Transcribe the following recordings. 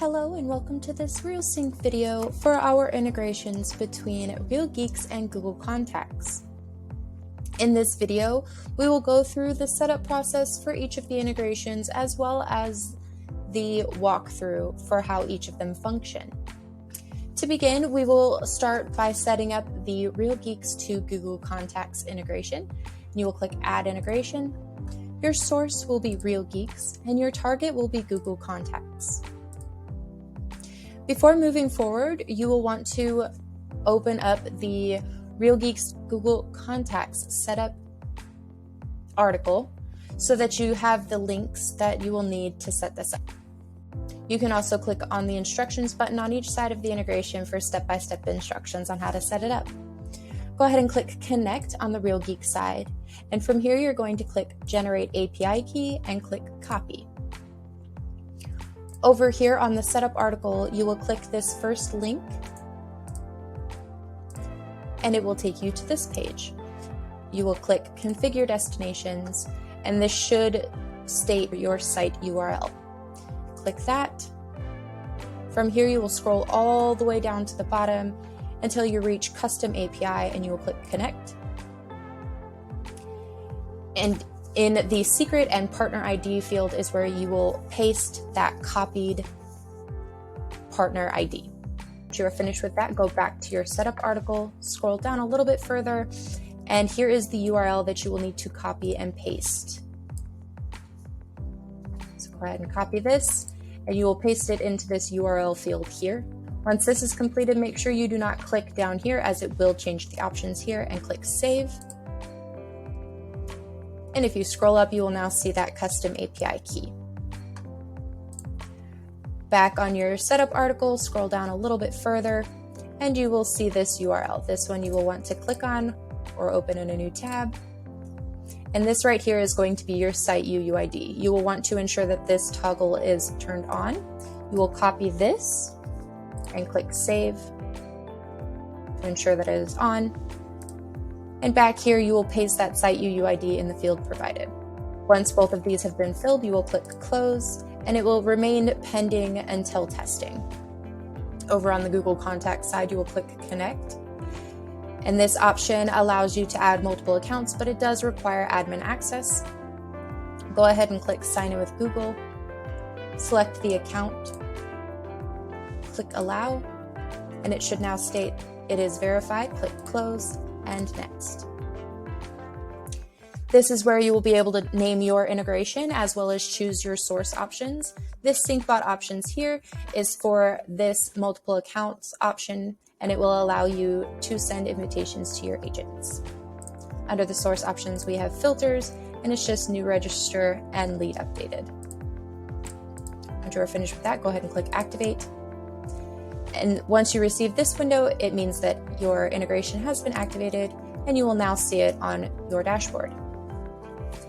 Hello and welcome to this Real Sync video for our integrations between Real Geeks and Google Contacts. In this video, we will go through the setup process for each of the integrations as well as the walkthrough for how each of them function. To begin, we will start by setting up the Real Geeks to Google Contacts integration. You will click Add Integration. Your source will be Real Geeks and your target will be Google Contacts. Before moving forward, you will want to open up the Real Geeks Google Contacts setup article so that you have the links that you will need to set this up. You can also click on the instructions button on each side of the integration for step-by-step instructions on how to set it up. Go ahead and click Connect on the Real Geek side, and from here you're going to click Generate API Key and click Copy. Over here on the setup article, you will click this first link and it will take you to this page. You will click Configure Destinations and this should state your site URL. Click that. From here you will scroll all the way down to the bottom until you reach Custom API and you will click Connect. And in the secret and partner ID field is where you will paste that copied partner ID. Once you are finished with that, go back to your setup article, scroll down a little bit further, and here is the URL that you will need to copy and paste. So go ahead and copy this, and you will paste it into this URL field here. Once this is completed, make sure you do not click down here as it will change the options here, and click Save. And if you scroll up, you will now see that custom API key. Back on your setup article, scroll down a little bit further, and you will see this URL. This one you will want to click on or open in a new tab. And this right here is going to be your site UUID. You will want to ensure that this toggle is turned on. You will copy this and click Save to ensure that it is on. And back here, you will paste that site UUID in the field provided. Once both of these have been filled, you will click Close, and it will remain pending until testing. Over on the Google Contacts side, you will click Connect. And this option allows you to add multiple accounts, but it does require admin access. Go ahead and click Sign in with Google. Select the account. Click Allow, and it should now state it is verified. Click Close. And next. This is where you will be able to name your integration as well as choose your source options. This SyncBot options here is for this multiple accounts option, and it will allow you to send invitations to your agents. Under the source options, we have filters, and it's just new register and lead updated. Once you're finished with that, go ahead and click Activate. And once you receive this window, it means that your integration has been activated and you will now see it on your dashboard.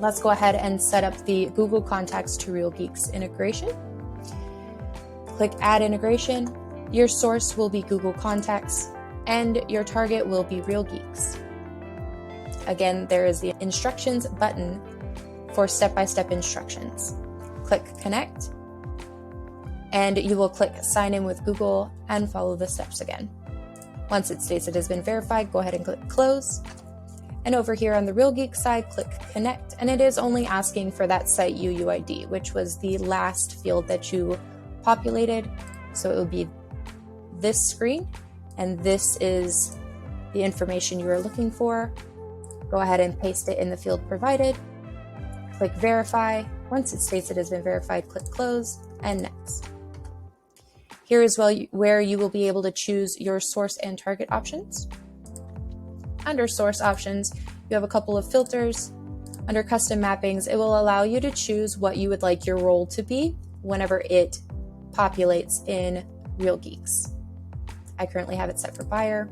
Let's go ahead and set up the Google Contacts to Real Geeks integration. Click Add Integration. Your source will be Google Contacts and your target will be Real Geeks. Again, there is the instructions button for step-by-step instructions. Click Connect. And you will click Sign in with Google and follow the steps again. Once it states it has been verified, go ahead and click Close. And over here on the Real Geek side, click Connect, and it is only asking for that site UUID, which was the last field that you populated. So it will be this screen, and this is the information you are looking for. Go ahead and paste it in the field provided. Click Verify. Once it states it has been verified, click Close, and Next. Here is where you will be able to choose your source and target options. Under source options, you have a couple of filters. Under custom mappings, it will allow you to choose what you would like your role to be whenever it populates in Real Geeks. I currently have it set for buyer.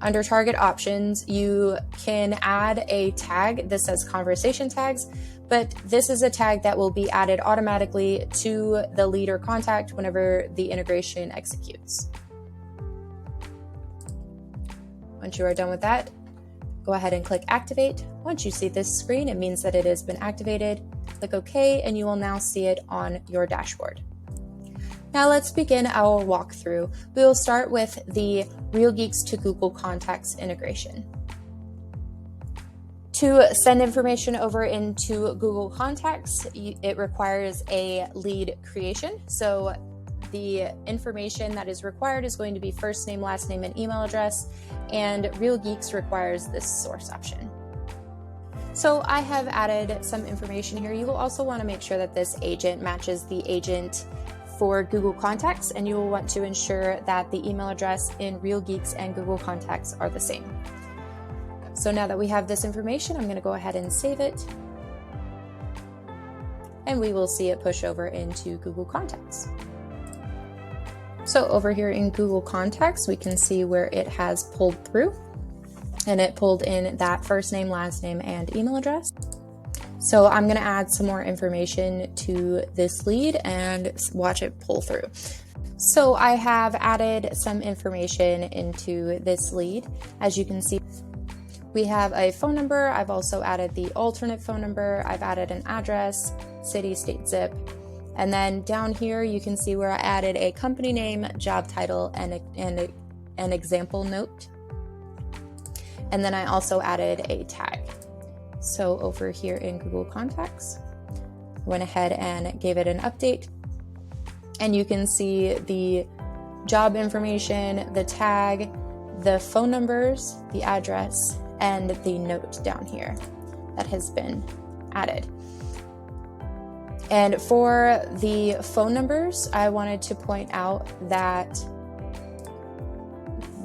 Under target options, you can add a tag. This says conversation tags, but this is a tag that will be added automatically to the lead or contact whenever the integration executes. Once you are done with that, go ahead and click Activate. Once you see this screen, it means that it has been activated. Click OK, and you will now see it on your dashboard. Now let's begin our walkthrough. We will start with the Real Geeks to Google Contacts integration. To send information over into Google Contacts, it requires a lead creation. So the information that is required is going to be first name, last name, and email address, and Real Geeks requires this source option. So I have added some information here. You will also want to make sure that this agent matches the agent for Google Contacts, and you will want to ensure that the email address in Real Geeks and Google Contacts are the same. So now that we have this information, I'm going to go ahead and save it, and we will see it push over into Google Contacts. So over here in Google Contacts, we can see where it has pulled through, and it pulled in that first name, last name, and email address. So I'm going to add some more information to this lead and watch it pull through. So I have added some information into this lead. As you can see, we have a phone number. I've also added the alternate phone number. I've added an address, city, state, zip. And then down here, you can see where I added a company name, job title, and an example note. And then I also added a tag. So over here in Google Contacts, I went ahead and gave it an update. And you can see the job information, the tag, the phone numbers, the address, and the note down here that has been added. And for the phone numbers, I wanted to point out that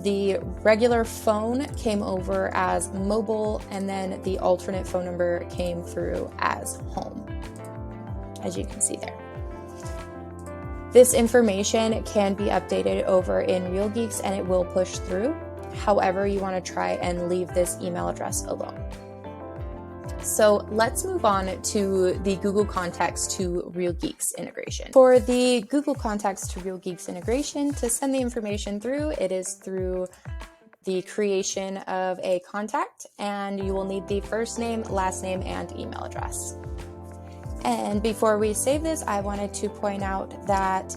the regular phone came over as mobile, and then the alternate phone number came through as home, as you can see there. This information can be updated over in Real Geeks and it will push through. However, you want to try and leave this email address alone. So let's move on to the Google Contacts to Real Geeks integration. For the Google Contacts to Real Geeks integration, to send the information through, it is through the creation of a contact, and you will need the first name, last name, and email address. And before we save this, I wanted to point out that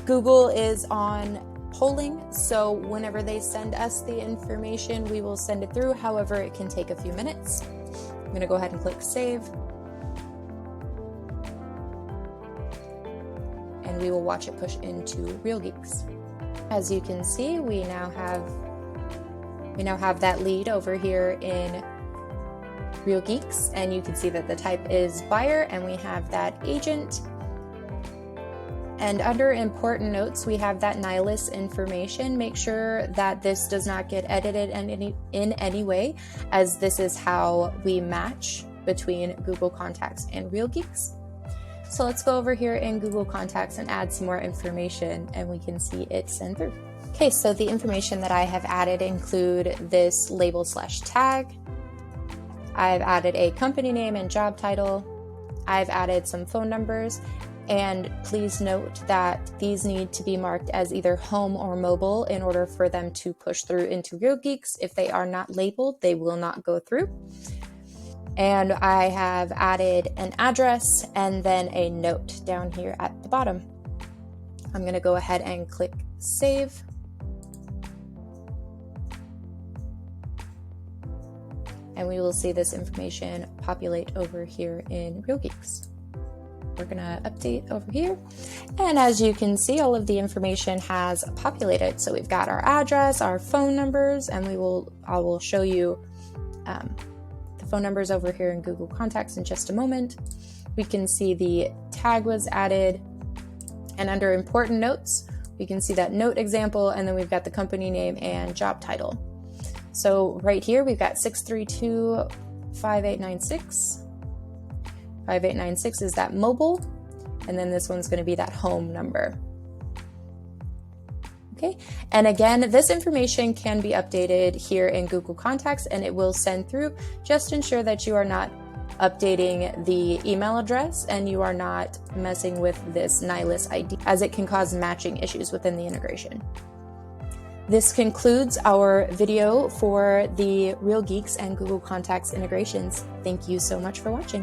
Google is on polling, so whenever they send us the information, we will send it through. However, it can take a few minutes. I'm going to go ahead and click save, and we will watch it push into Real Geeks. As you can see, we now have that lead over here in Real Geeks, and you can see that the type is buyer, and we have that agent. And under important notes, we have that nihilist information. Make sure that this does not get edited in any way, as this is how we match between Google Contacts and Real Geeks. So let's go over here in Google Contacts and add some more information, and we can see it send through. Okay, so the information that I have added include this label/tag. I've added a company name and job title. I've added some phone numbers. And please note that these need to be marked as either home or mobile in order for them to push through into Real Geeks. If they are not labeled, they will not go through. And I have added an address and then a note down here at the bottom. I'm going to go ahead and click save. And we will see this information populate over here in Real Geeks. We're going to update over here, and as you can see, all of the information has populated. So we've got our address, our phone numbers, and I will show you the phone numbers over here in Google Contacts in just a moment. We can see the tag was added, and under important notes, we can see that note example, and then we've got the company name and job title. So right here, we've got 632-5896. 5896 is that mobile, and then this one's going to be that home number. Okay, and again, this information can be updated here in Google Contacts and it will send through. Just ensure that you are not updating the email address and you are not messing with this nihilist ID, as it can cause matching issues within the integration. This concludes our video for the Real Geeks and Google Contacts integrations. Thank you so much for watching.